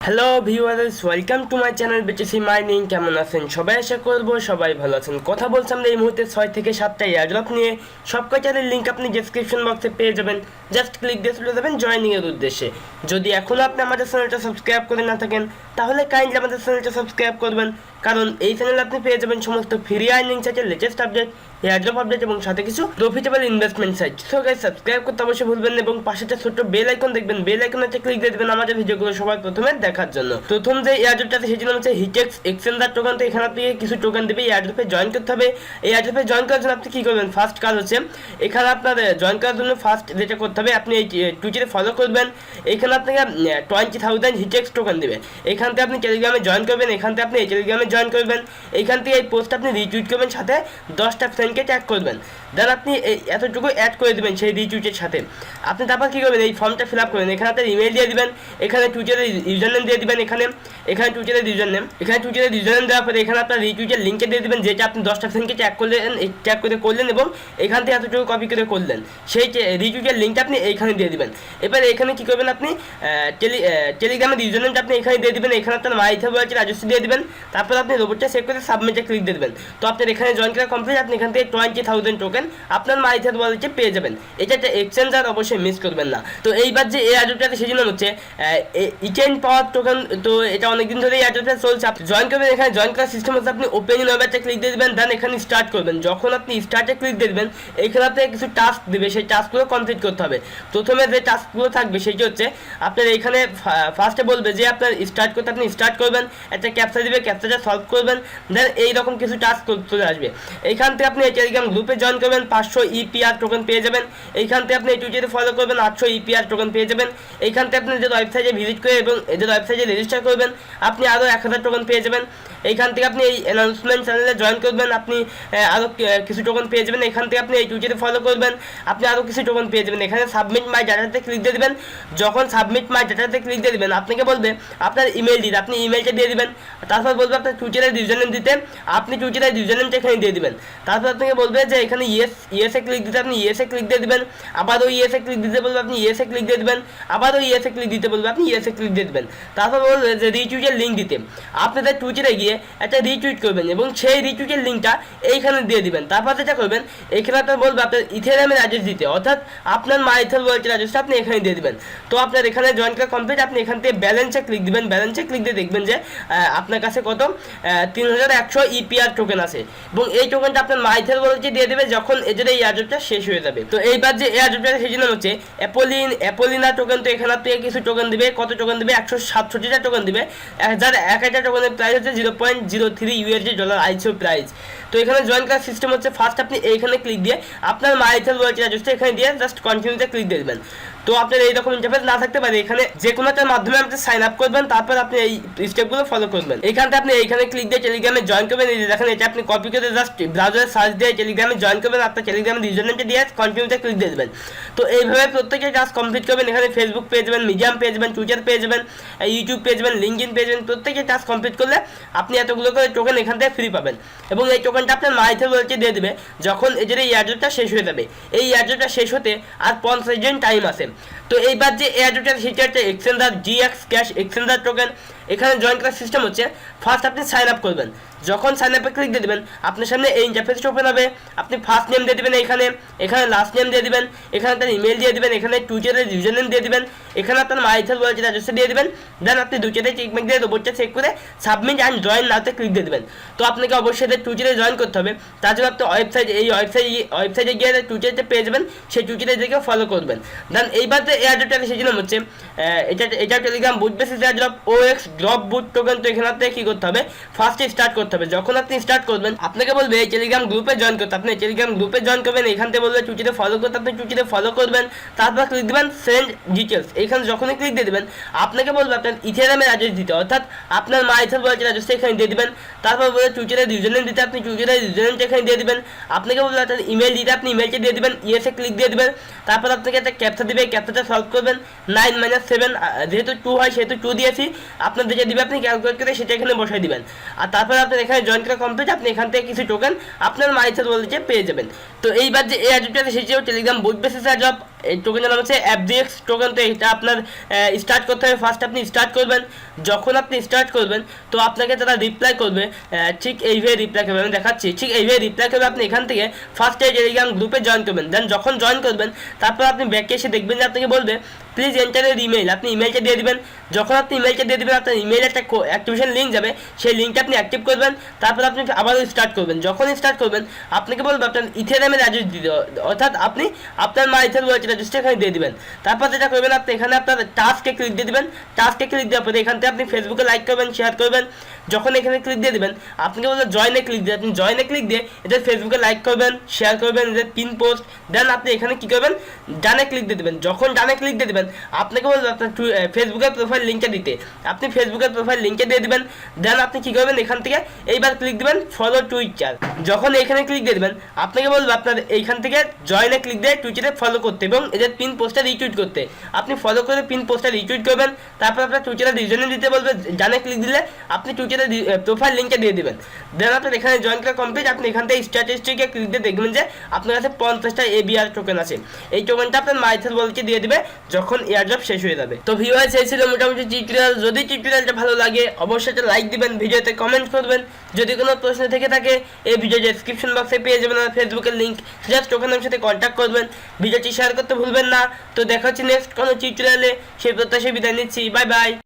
Hello viewers, welcome to my channel BTC mining. কেমন আছেন সবাই? আশা করবো সবাই ভালো আছেন। কথা বলছি আমরা এই মুহূর্তে 6 থেকে 7টা এয়ারড্রপ নিয়ে। সব কয়টার লিঙ্ক আপনি ডেসক্রিপশন বক্সে পেয়ে যাবেন। জাস্ট ক্লিক দিয়ে চলে যাবেন জয়েনিংয়ের উদ্দেশ্যে। যদি এখনও আপনি আমাদের চ্যানেলটা সাবস্ক্রাইব করে না থাকেন তাহলে কাইন্ডলি আমাদের চ্যানেলটা সাবস্ক্রাইব করবেন, কারণ এই চ্যানেলে আপনি পেয়ে যাবেন সমস্ত ফ্রি আর্নিং সাইটের লেটেস্ট আপডেট, এয়ারড্রপ আপডেট এবং সাথে কিছু profitable investment site. So guys, subscribe করতে অবশ্যই ভুলবেন না এবং পাশে একটা ছোট্ট বেল আইকন দেখবেন, বেল আইকনে ক্লিক দিয়ে দেবেন আমাদের ভিডিওগুলো সবার প্রথমে দেখার জন্য। প্রথম যে এয়ারড্রপটা আছে সেটা হচ্ছে হিটেক্স এক্সচেঞ্জ টোকেন। তো এখানে আপনি কিছু টোকেন দেবে, এয়ারড্রপে জয়েন করতে হবে। এই এয়ারড্রপে জয়েন করার জন্য আপনি কি করবেন? ফার্স্ট কাজ হচ্ছে এখানে আপনার জয়েন করার জন্য ফার্স্ট যেটা করতে হবে, আপনি এই টুইটারে ফলো করবেন। এখানে আপনাকে 20,000 হিটেক্স টোকেন দেবে। এখান থেকে আপনি টেলিগ্রামে জয়েন করবেন, এখান থেকে আপনি এই টেলিগ্রামে জয়েন করবেন, এইখান থেকে এই পোস্ট আপনি রিটুইট করবেন, সাথে 10টা ফ্রেন্ডকে ট্যাগ করবেন। দেন আপনি এতটুকু অ্যাড করে দেবেন সেই রিটুইটের সাথে। আপনি তারপর কী করবেন? এই ফর্মটা ফিল আপ করবেন, এখানে আপনার ইমেল দিয়ে দেবেন, এখানে টুইটারের ইউজার নেম দিয়ে দেবেন, এখানে টুইটারের ইউজার নেম, দেওয়ার পরে এখানে আপনার রিটুইটের লিঙ্কটা দিয়ে দেবেন, যেটা আপনি 10টা ফ্রেন্ডকে ট্যাগ করলেন এবং এখান থেকে এতটুকু কপি করে করলেন। সেই রিটুইটের লিঙ্কটা আপনি এইখানে দিয়ে দেবেন। এবার এখানে কী করবেন? আপনি টেলিগ্রামের ইউজার নেমটা আপনি এখানে দিয়ে দেবেন, এখানে আপনার মাইথা ওয়ালেটের অ্যাড্রেস দিয়ে দেবেন, তারপর আপনি রোবটটা সেভ করে সাবমিটে ক্লিক দিয়ে দেবেন। তো আপনার এখানে জয়েন করা কমপ্লিট। আপনি এখান থেকে 20,000 টোকেন আপনার মাইথা ওয়ালেটে পেয়ে যাবেন। এটা একটা এক্সচেঞ্জ, আর অবশ্যই মিস করবেন না। তো এইবার যে এয়ারড্রপটা সেজন্য হচ্ছে ইটেন পাওয়ার টোকেন। তো এটা অনেকদিন ধরে এয়ারড্রপটা চলছে। আপনি জয়েন করবেন, এখানে জয়েন করার সিস্টেম হচ্ছে আপনি ওপেন ওয়েবসাইটে ক্লিক দিয়ে দেবেন, দেন এখানে স্টার্ট করবেন। যখন আপনি স্টার্টে ক্লিক দিয়ে দেবেন, এখানে আপনাকে কিছু টাস্ক দেবে, সেই টাস্কগুলো কমপ্লিট করতে হবে। প্রথমে যে টাস্কগুলো থাকবে সেটি হচ্ছে আপনার এখানে ফার্স্টে বলবে যে আপনার স্টার্ট করতে, আপনি স্টার্ট করবেন, একটা ক্যাপচা দিবে, ক্যাপচাটা সলভ করবেন, দেন এইরকম কিছু টাস্ক চলে আসবে। এইখান থেকে আপনি এই টেলিগ্রাম গ্রুপে জয়েন করবেন, 500 ইপিআর টোকেন পেয়ে যাবেন। এইখান থেকে আপনি টুইটারে ফলো করবেন, 800 ইপিআর টোকেন পেয়ে যাবেন। এইখান থেকে আপনি যে ওয়েবসাইটে ভিজিট করে এবং এদের ওয়েবসাইটে রেজিস্টার করবেন, আপনি আরও 1000 টোকেন পেয়ে যাবেন। এইখান থেকে আপনি এই অ্যানাউন্সমেন্ট চ্যানেলে জয়েন করবেন, আপনি আরও কিছু টোকেন পেয়ে যাবেন। এখান থেকে আপনি এই টুইটারে ফলো করবেন, আপনি আরও কিছু টোকেন পেয়ে যাবেন। এখানে সাবমিট মাই ডাটাতে ক্লিক দিয়ে দেবেন। যখন সাবমিট মাই ডাটাতে ক্লিক দিয়ে দেবেন, আপনাকে বলবে আপনার ইমেল দিতে, আপনি ইমেলটা দিয়ে দেবেন। তারপর বলবে আপনার টুইটারের ইউজার নেম দিতে, আপনি টুইটারের ইউজার নেমটা এখানে দিয়ে দেবেন। তারপর আপনাকে বলবে যে এখানে ইয়েসে ক্লিক দিতে, আপনি ইয়েসে ক্লিক দিয়ে দেবেন। আবারও ইয়েসে ক্লিক দিতে বলবে, আপনি ইয়েসে ক্লিক দিয়ে দেবেন। আবারও ইয়েসে ক্লিক দিতে বলবে, আপনি ইয়েসে ক্লিক দিয়ে দেবেন। তারপর বলবে যে রিটুইটের লিঙ্ক দিতে, আপনাদের টুইটারে গিয়ে একটা রিটুইট করবেন এবং সেই রিটুইটের লিঙ্কটা এইখানে দিয়ে দিবেন। তারপর যেটা করবেন, এখানে আপনার বলবে আপনার ইথেরিয়ামের অ্যাড্রেস দিতে, অর্থাৎ আপনার মাইথেল ওয়ালেটের অ্যাড্রেসটা আপনি এখানে দিয়ে দিবেন। তো আপনার এখানে জয়েন করা কমপ্লিট। আপনি এখান থেকে ব্যালেন্সে ক্লিক দিবেন, ব্যালেন্সে ক্লিক দিয়ে দেখবেন যে আপনার কাছে কত 3100 ইপিআর টোকেন আছে এবং এই টোকেনটা আপনার মাইথেল ওয়ালেটে দিয়ে দেবে যখন এদের এই এয়ারড্রপটা শেষ হয়ে যাবে। তো এইবার যে এয়ারড্রপটা সেই জন্য হচ্ছে অ্যাপোলিনা টোকেন। তো এখানে আপনি কিছু টোকেন দিবে, কত টোকেন দিবে? 167টা টোকেন দিবে, যার এক একটা টোকেনের প্রাইস হচ্ছে 0.03 ইউএসডি ডলার আইসিও প্রাইস। তো এখানে জয়েন করার সিস্টেম হচ্ছে ফার্স্ট আপনি এইখানে ক্লিক দিয়ে আপনার মাইথেল ওয়ালেটের অ্যাড্রেসটা এখানে দিয়ে জাস্ট কন্টিনিউতে ক্লিক দিয়ে দেবেন। তো আপনার এইরকম ইন্টারফেস না থাকতে পারে, এখানে যে কোনো একটা মাধ্যমে আপনি সাইন আপ করবেন, তারপর আপনি এই স্টেপগুলো ফলো করবেন। এখান থেকে আপনি এইখানে ক্লিক দিয়ে টেলিগ্রামে জয়েন করবেন। এই যে দেখেন, এটা আপনি কপি করে জাস্ট ব্রাউজারে সার্চ দিয়ে টেলিগ্রামে জয়েন করবেন, আপনার টেলিগ্রামের ইউজার নেমটা দিয়ে কন্টিনিউতে ক্লিক দিয়ে দেবেন। তো এইভাবে প্রত্যেকটা কাজ কমপ্লিট করবেন। এখানে ফেসবুক পেয়ে যাবেন, মিডিয়াম পেয়ে যাবেন, টুইটার পেয়ে যাবেন, ইউটিউব পেয়ে যাবেন, লিঙ্কডিন পেয়ে যাবেন। প্রত্যেকটা কাজ কমপ্লিট করলে আপনি এতগুলো করে টোকেন এখান থেকে ফ্রি পাবেন এবং এই টোকেনটা আপনার মাইথেল ওয়ালেটে দিয়ে দেবে যখন এদের এই এয়ারড্রপটা শেষ হয়ে যাবে। এই এয়ারড্রপটা শেষ হতে আর 50 দিন টাইম আছে। তো এইবার যে এয়ারড্রপটা সেটা হচ্ছে exchanger GX cash exchanger token. এখানে জয়েন করার সিস্টেম হচ্ছে ফার্স্ট আপনি সাইন আপ করবেন। যখন সাইন আপে ক্লিক দিয়ে দেবেন, আপনার সামনে এই ইন্টারফেসটা ওপেন হবে। আপনি ফার্স্ট নেম দিয়ে দেবেন, এখানে লাস্ট নেম দিয়ে দেবেন, এখানে আপনার ইমেল দিয়ে দেবেন, এখানে টুইটারের ইউজার নেম দিয়ে দেবেন, এখানে আপনার মাইথেল ওয়ালেটের অ্যাড্রেসটা দিয়ে দেবেন। দেন আপনি দুইটাতে চেকমার্ক দিয়ে রোবটটা চেক করে সাবমিট অ্যান্ড জয়েন নাওতে ক্লিক দিয়ে দেবেন। তো আপনাকে অবশ্যই টুইটারে জয়েন করতে হবে। তার জন্য আপনি ওয়েবসাইটে গিয়ে টুইটারতে পেয়ে যাবেন, সেই টুইটারে গিয়ে ফলো করবেন। দেন এইবার যে এয়ারড্রপটা সেই জন্য হচ্ছে এটা টেলিগ্রাম বুট বেসিস এয়ারড্রপ OX ড্রপ বুট টোকেন। তো এখানে আপনাকে কি করতে হবে? ফার্স্টে স্টার্ট করতে হবে। যখন আপনি স্টার্ট করবেন, আপনাকে বলবে এই টেলিগ্রাম গ্রুপে জয়েন করতে, আপনি টেলিগ্রাম গ্রুপে জয়েন করবেন। এখান থেকে বলবে টুইটারে ফলো করতে, আপনি টুইটারে ফলো করবেন। তারপর ক্লিক দেবেন সেন্ড ডিটেলস। এখানে যখনই ক্লিক দিয়ে দেবেন, আপনাকে বলবে আপনার ইথেরিয়ামের অ্যাড্রেস দিতে, অর্থাৎ আপনার মাইথেল ওয়ালেটের অ্যাড্রেসটা এখানে দিয়ে দেবেন। তারপর বলবে টুইটারের ইউজার নেম দিতে, আপনি টুইটারের ইউজার নেমটা এখানে দিয়ে দেবেন। আপনাকে বলবে আপনার ইমেল দিতে, আপনি ইমেলটা দিয়ে দেবেন, ইয়েসে ক্লিক দিয়ে দেবেন। তারপর আপনাকে একটা ক্যাপচা দিবে, ক্যাপচাটা সলভ করবেন। 9 - 7 যেহেতু 2 হয় সেহেতু 2 দিয়েছি, আপনার যেটা দিবে আপনি ক্যালকুলেট করে সেটা এখানে বসাই দিবেন। আর তারপর আপনার এখানে জয়েন করা কমপ্লিট। আপনি এখান থেকে কিছু টোকেন আপনার মাইথেল ওয়ালেটে পেয়ে যাবেন। তো এইবার যে এয়ারড্রপটা সেটিও টেলিগ্রাম বুট বেসিস এয়ারড্রপ। এই টোকেনের নাম হচ্ছে ABR টোকেন। তো এটা আপনার স্টার্ট করতে হবে। ফার্স্ট আপনি স্টার্ট করবেন, যখন আপনি স্টার্ট করবেন তো আপনাকে তারা রিপ্লাই করবে, ঠিক এইভাবে রিপ্লাই করবে, আমি দেখাচ্ছি, ঠিক এইভাবে রিপ্লাই করবে। আপনি এখান থেকে ফার্স্টে টেলিগ্রাম গ্রুপে জয়েন করবেন। দেন যখন জয়েন করবেন তারপর আপনি ব্যাকে এসে দেখবেন যে আপনাকে বলবে প্লিজ এন্টার এর ইমেল। আপনি ইমেলটা দিয়ে দিবেন। যখন আপনি ইমেলটা দিয়ে দেবেন আপনার ইমেইলে একটা অ্যাক্টিভেশন লিঙ্ক যাবে, সেই লিঙ্কটা আপনি অ্যাক্টিভ করবেন। তারপর আপনি আবারও স্টার্ট করবেন। যখন স্টার্ট করবেন আপনাকে বলবে আপনার ইথেরিয়ামের অ্যাড্রেস দিতে, অর্থাৎ আপনি আপনার মা ইথের ওয়ালেট অ্যাড্রেসটা এখানে দিয়ে দিবেন। তারপর যেটা করবেন আপনি এখানে আপনার টাস্কে ক্লিক দিয়ে দিবেন। টাস্কে ক্লিক দেওয়ার পরে এখান থেকে আপনি ফেসবুকে লাইক করবেন, শেয়ার করবেন। যখন এখানে ক্লিক দিয়ে দেবেন আপনাকে বলবে জয়েনে ক্লিক দিয়ে, আপনি জয়েনে ক্লিক দিয়ে এদের ফেসবুকে লাইক করবেন, শেয়ার করবেন, এদের পিন পোস্ট। দেন আপনি এখানে কী করবেন, ডানে ক্লিক দিয়ে দেবেন। যখন ডানে ক্লিক দিয়ে দেবেন আপনাকে বলবে আপনার ফেসবুকের প্রোফাইল লিঙ্কটা দিতে, আপনি ফেসবুকের প্রোফাইল লিঙ্কে দিয়ে দিবেন। দেন আপনি কী করবেন, এখান থেকে এইবার ক্লিক দেবেন ফলো টুইটার। যখন এখানে ক্লিক দিয়ে দেবেন আপনাকে বলবে আপনার এইখান থেকে জয়েনে ক্লিক দিয়ে টুইটারে ফলো করতে এবং এদের পিন পোস্টটা রিটুইট করতে। আপনি ফলো করে পিন পোস্টটা রিটুইট করবেন। তারপর আপনার টুইটারে রিজনে দিতে বলবে, ডানে ক্লিক দিলে আপনি টুইটারে প্রোফাইল লিঙ্কটা দিয়ে দেবেন। দেন আপনার এখানে জয়েন করা কমপ্লিট। আপনি এখান থেকে স্ট্যাটিস্টিকে ক্লিক দিয়ে দেখবেন যে আপনার কাছে 50টা ABR টোকেন আছে। এই টোকেনটা আপনার মাইথেল ওয়ালেটে দিয়ে দিবে যখন এয়ারড্রপ শেষ হয়ে যাবে। তো ভিউয়ার্স এই ছিল মোটামুটি টিউটোরিয়াল। যদি টিউটোরিয়ালটা ভালো লাগে অবশ্যই একটা লাইক দিবেন, ভিডিওতে কমেন্ট করবেন। যদি কোনো প্রশ্ন থেকে থাকে এই ভিডিও ডেসক্রিপশন বক্সে পেয়ে যাবেন আমার ফেসবুকের লিঙ্ক, জাস্ট ওখানে আমার সাথে কন্ট্যাক্ট করবেন। ভিডিওটি শেয়ার করতে ভুলবেন না। তো দেখা হচ্ছে নেক্সট কোনো টিউটোরিয়ালে, সেই প্রত্যাশায় বিদায় নিচ্ছি। Bye bye.